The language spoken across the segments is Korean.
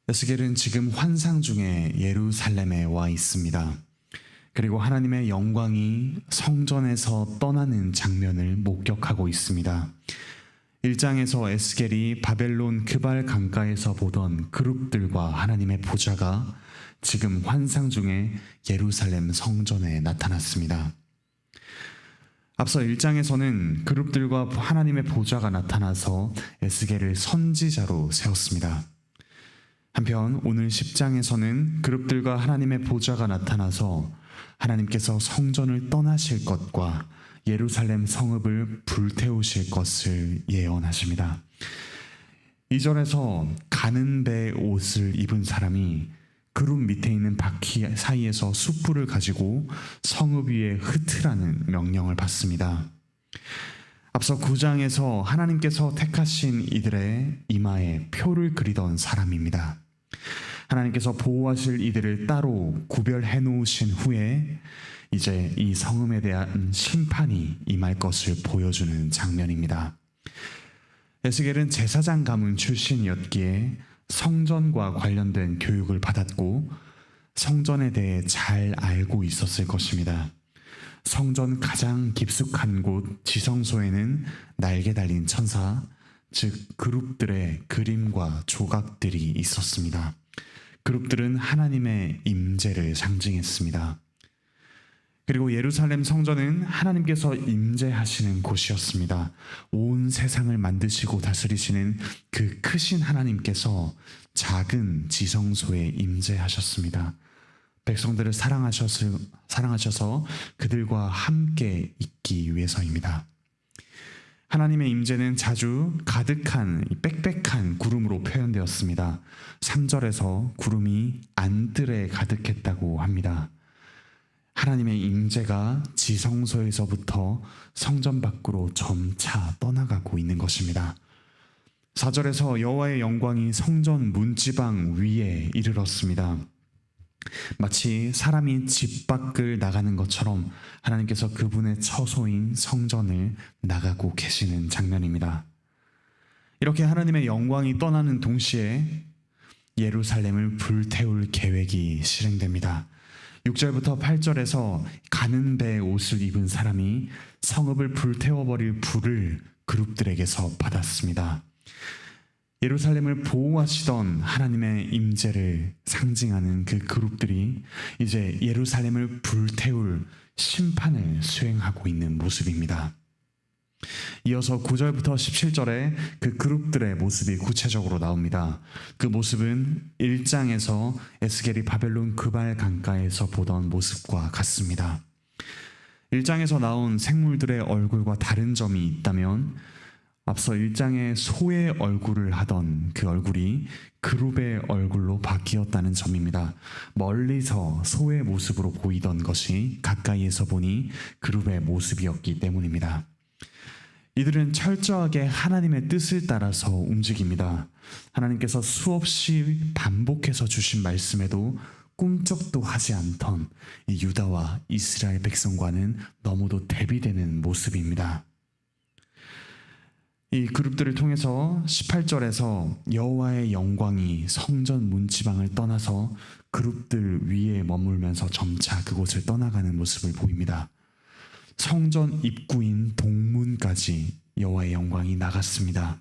에스겔은 지금 환상 중에 예루살렘에 와 있습니다. 그리고 하나님의 영광이 성전에서 떠나는 장면을 목격하고 있습니다. 1장에서 에스겔이 바벨론 그발 강가에서 보던 그룹들과 하나님의 보좌가 지금 환상 중에 예루살렘 성전에 나타났습니다. 앞서 1장에서는 그룹들과 하나님의 보좌가 나타나서 에스겔을 선지자로 세웠습니다. 한편 오늘 10장에서는 그룹들과 하나님의 보좌가 나타나서 하나님께서 성전을 떠나실 것과 예루살렘 성읍을 불태우실 것을 예언하십니다. 2절에서 가는 배 옷을 입은 사람이 그룹 밑에 있는 바퀴 사이에서 숯불을 가지고 성읍 위에 흩으라는 명령을 받습니다. 앞서 9장에서 하나님께서 택하신 이들의 이마에 표를 그리던 사람입니다. 하나님께서 보호하실 이들을 따로 구별해 놓으신 후에 이제 이 성읍에 대한 심판이 임할 것을 보여주는 장면입니다. 에스겔은 제사장 가문 출신이었기에 성전과 관련된 교육을 받았고 성전에 대해 잘 알고 있었을 것입니다. 성전 가장 깊숙한 곳 지성소에는 날개 달린 천사, 즉 그룹들의 그림과 조각들이 있었습니다. 그룹들은 하나님의 임재를 상징했습니다. 그리고 예루살렘 성전은 하나님께서 임재하시는 곳이었습니다. 온 세상을 만드시고 다스리시는 그 크신 하나님께서 작은 지성소에 임재하셨습니다. 백성들을 사랑하셔서 그들과 함께 있기 위해서입니다. 하나님의 임재는 자주 가득한 빽빽한 구름으로 표현되었습니다. 3절에서 구름이 안뜰에 가득했다고 합니다. 하나님의 임재가 지성소에서부터 성전 밖으로 점차 떠나가고 있는 것입니다. 4절에서 여호와의 영광이 성전 문지방 위에 이르렀습니다. 마치 사람이 집 밖을 나가는 것처럼 하나님께서 그분의 처소인 성전을 나가고 계시는 장면입니다. 이렇게 하나님의 영광이 떠나는 동시에 예루살렘을 불태울 계획이 실행됩니다. 6절부터 8절에서 가는 배 옷을 입은 사람이 성읍을 불태워버릴 불을 그룹들에게서 받았습니다. 예루살렘을 보호하시던 하나님의 임재를 상징하는 그 그룹들이 이제 예루살렘을 불태울 심판을 수행하고 있는 모습입니다. 이어서 9절부터 17절에 그 그룹들의 모습이 구체적으로 나옵니다. 그 모습은 1장에서 에스겔이 바벨론 그발 강가에서 보던 모습과 같습니다. 1장에서 나온 생물들의 얼굴과 다른 점이 있다면 앞서 1장에 소의 얼굴을 하던 그 얼굴이 그룹의 얼굴로 바뀌었다는 점입니다. 멀리서 소의 모습으로 보이던 것이 가까이에서 보니 그룹의 모습이었기 때문입니다. 이들은 철저하게 하나님의 뜻을 따라서 움직입니다. 하나님께서 수없이 반복해서 주신 말씀에도 꿈쩍도 하지 않던 이 유다와 이스라엘 백성과는 너무도 대비되는 모습입니다. 이 그룹들을 통해서 18절에서 여호와의 영광이 성전 문지방을 떠나서 그룹들 위에 머물면서 점차 그곳을 떠나가는 모습을 보입니다. 성전 입구인 동문까지 여호와의 영광이 나갔습니다.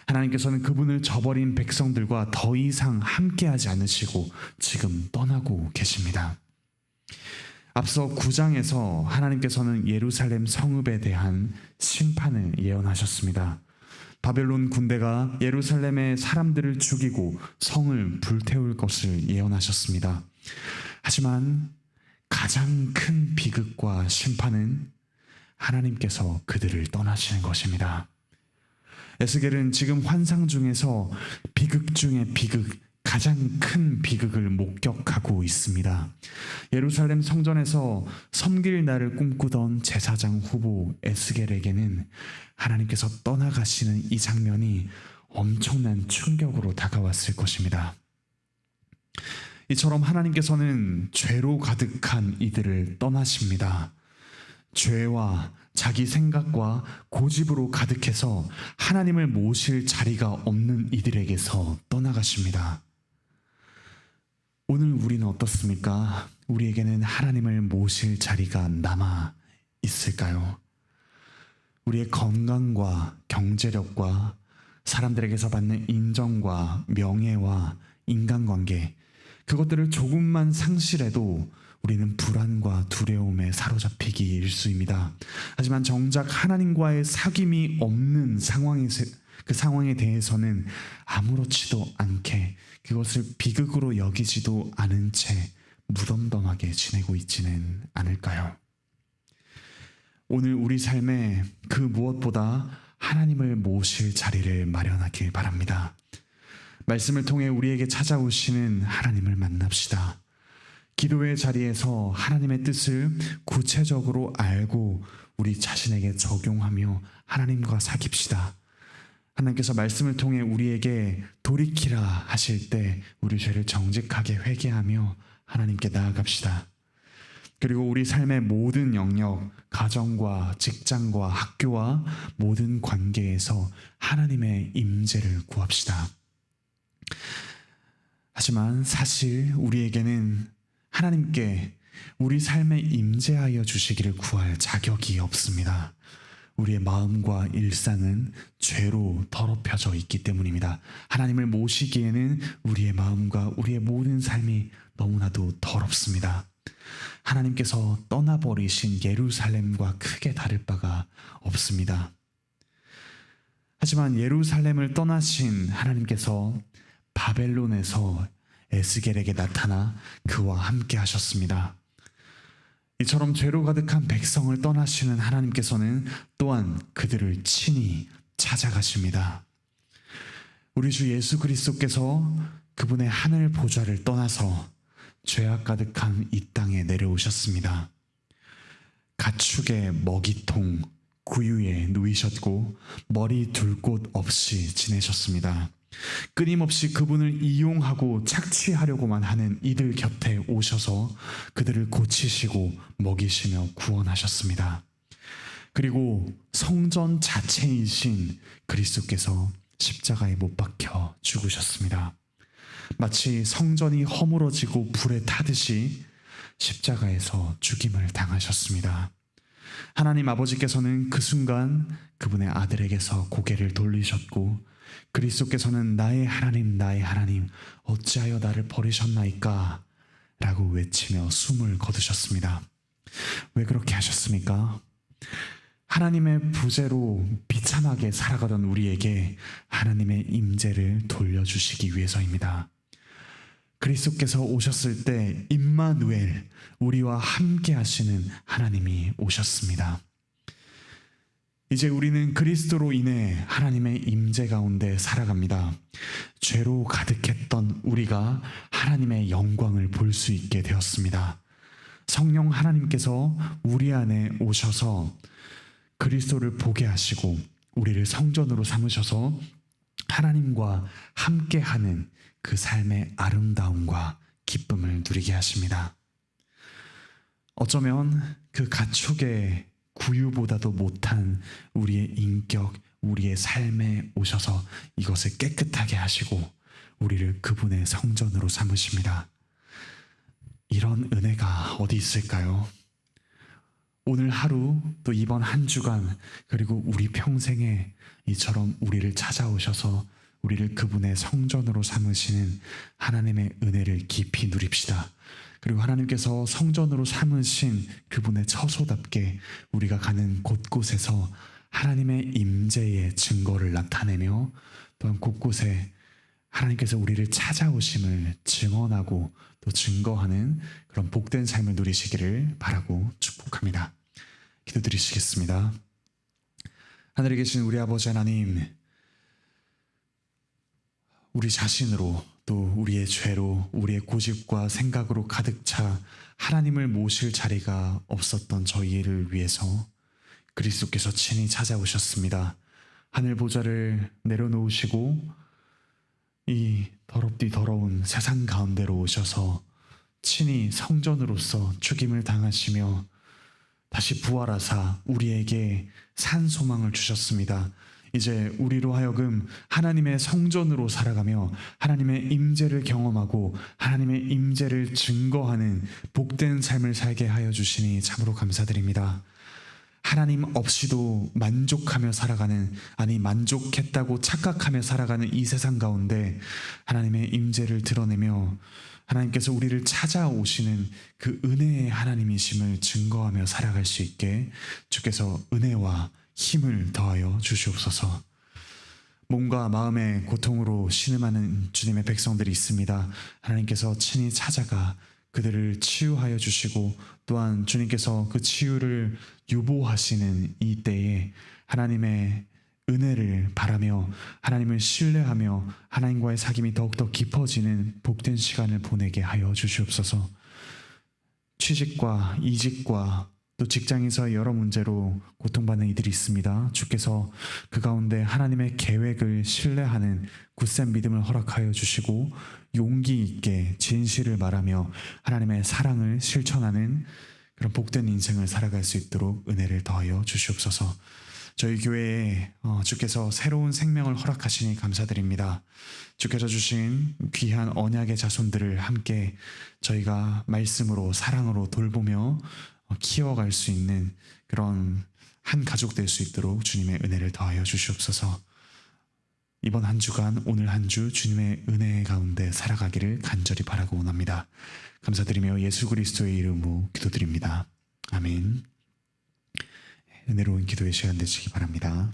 하나님께서는 그분을 저버린 백성들과 더 이상 함께하지 않으시고 지금 떠나고 계십니다. 앞서 9장에서 하나님께서는 예루살렘 성읍에 대한 심판을 예언하셨습니다. 바벨론 군대가 예루살렘의 사람들을 죽이고 성을 불태울 것을 예언하셨습니다. 하지만 가장 큰 비극과 심판은 하나님께서 그들을 떠나시는 것입니다. 에스겔은 지금 환상 중에서 비극 중의 비극, 가장 큰 비극을 목격하고 있습니다. 예루살렘 성전에서 섬길 날을 꿈꾸던 제사장 후보 에스겔에게는 하나님께서 떠나가시는 이 장면이 엄청난 충격으로 다가왔을 것입니다. 이처럼 하나님께서는 죄로 가득한 이들을 떠나십니다. 죄와 자기 생각과 고집으로 가득해서 하나님을 모실 자리가 없는 이들에게서 떠나가십니다. 오늘 우리는 어떻습니까? 우리에게는 하나님을 모실 자리가 남아 있을까요? 우리의 건강과 경제력과 사람들에게서 받는 인정과 명예와 인간관계, 그것들을 조금만 상실해도 우리는 불안과 두려움에 사로잡히기 일쑤입니다. 하지만 정작 하나님과의 사귐이 없는 그 상황에 대해서는 아무렇지도 않게, 그것을 비극으로 여기지도 않은 채 무덤덤하게 지내고 있지는 않을까요? 오늘 우리 삶에 그 무엇보다 하나님을 모실 자리를 마련하길 바랍니다. 말씀을 통해 우리에게 찾아오시는 하나님을 만납시다. 기도의 자리에서 하나님의 뜻을 구체적으로 알고 우리 자신에게 적용하며 하나님과 사귑시다. 하나님께서 말씀을 통해 우리에게 돌이키라 하실 때 우리 죄를 정직하게 회개하며 하나님께 나아갑시다. 그리고 우리 삶의 모든 영역, 가정과 직장과 학교와 모든 관계에서 하나님의 임재를 구합시다. 하지만 사실 우리에게는 하나님께 우리 삶에 임재하여 주시기를 구할 자격이 없습니다. 우리의 마음과 일상은 죄로 더럽혀져 있기 때문입니다. 하나님을 모시기에는 우리의 마음과 우리의 모든 삶이 너무나도 더럽습니다. 하나님께서 떠나버리신 예루살렘과 크게 다를 바가 없습니다. 하지만 예루살렘을 떠나신 하나님께서 바벨론에서 에스겔에게 나타나 그와 함께 하셨습니다. 이처럼 죄로 가득한 백성을 떠나시는 하나님께서는 또한 그들을 친히 찾아가십니다. 우리 주 예수 그리스도께서 그분의 하늘 보좌를 떠나서 죄악 가득한 이 땅에 내려오셨습니다. 가축의 먹이통 구유에 누이셨고 머리 둘 곳 없이 지내셨습니다. 끊임없이 그분을 이용하고 착취하려고만 하는 이들 곁에 오셔서 그들을 고치시고 먹이시며 구원하셨습니다. 그리고 성전 자체이신 그리스도께서 십자가에 못 박혀 죽으셨습니다. 마치 성전이 허물어지고 불에 타듯이 십자가에서 죽임을 당하셨습니다. 하나님 아버지께서는 그 순간 그분의 아들에게서 고개를 돌리셨고 그리스도께서는 나의 하나님 어찌하여 나를 버리셨나이까 라고 외치며 숨을 거두셨습니다. 왜 그렇게 하셨습니까? 하나님의 부재로 비참하게 살아가던 우리에게 하나님의 임재를 돌려주시기 위해서입니다. 그리스도께서 오셨을 때 임마누엘, 우리와 함께 하시는 하나님이 오셨습니다. 이제 우리는 그리스도로 인해 하나님의 임재 가운데 살아갑니다. 죄로 가득했던 우리가 하나님의 영광을 볼 수 있게 되었습니다. 성령 하나님께서 우리 안에 오셔서 그리스도를 보게 하시고 우리를 성전으로 삼으셔서 하나님과 함께하는 그 삶의 아름다움과 기쁨을 누리게 하십니다. 어쩌면 그 가축의 구유보다도 못한 우리의 인격, 우리의 삶에 오셔서 이것을 깨끗하게 하시고 우리를 그분의 성전으로 삼으십니다. 이런 은혜가 어디 있을까요? 오늘 하루, 또 이번 한 주간, 그리고 우리 평생에 이처럼 우리를 찾아오셔서 우리를 그분의 성전으로 삼으시는 하나님의 은혜를 깊이 누립시다. 그리고 하나님께서 성전으로 삼으신 그분의 처소답게 우리가 가는 곳곳에서 하나님의 임재의 증거를 나타내며 또한 곳곳에 하나님께서 우리를 찾아오심을 증언하고 또 증거하는 그런 복된 삶을 누리시기를 바라고 축복합니다. 기도드리시겠습니다. 하늘에 계신 우리 아버지 하나님, 우리 자신으로 또 우리의 죄로 우리의 고집과 생각으로 가득 차 하나님을 모실 자리가 없었던 저희를 위해서 그리스도께서 친히 찾아오셨습니다. 하늘 보좌를 내려놓으시고 이 더럽디 더러운 세상 가운데로 오셔서 친히 성전으로서 죽임을 당하시며 다시 부활하사 우리에게 산 소망을 주셨습니다. 이제 우리로 하여금 하나님의 성전으로 살아가며 하나님의 임재를 경험하고 하나님의 임재를 증거하는 복된 삶을 살게 하여 주시니 참으로 감사드립니다. 하나님 없이도 만족하며 살아가는, 아니 만족했다고 착각하며 살아가는 이 세상 가운데 하나님의 임재를 드러내며 하나님께서 우리를 찾아오시는 그 은혜의 하나님이심을 증거하며 살아갈 수 있게 주께서 은혜와 힘을 더하여 주시옵소서. 몸과 마음의 고통으로 신음하는 주님의 백성들이 있습니다. 하나님께서 친히 찾아가 그들을 치유하여 주시고 또한 주님께서 그 치유를 유보하시는 이 때에 하나님의 은혜를 바라며 하나님을 신뢰하며 하나님과의 사귐이 더욱더 깊어지는 복된 시간을 보내게 하여 주시옵소서. 취직과 이직과 또 직장에서 여러 문제로 고통받는 이들이 있습니다. 주께서 그 가운데 하나님의 계획을 신뢰하는 굳센 믿음을 허락하여 주시고 용기 있게 진실을 말하며 하나님의 사랑을 실천하는 그런 복된 인생을 살아갈 수 있도록 은혜를 더하여 주시옵소서. 저희 교회에 주께서 새로운 생명을 허락하시니 감사드립니다. 주께서 주신 귀한 언약의 자손들을 함께 저희가 말씀으로 사랑으로 돌보며 키워갈 수 있는 그런 한 가족 될 수 있도록 주님의 은혜를 더하여 주시옵소서. 이번 한 주간 오늘 한 주 주님의 은혜 가운데 살아가기를 간절히 바라고 원합니다. 감사드리며 예수 그리스도의 이름으로 기도드립니다. 아멘. 은혜로운 기도의 시간 되시기 바랍니다.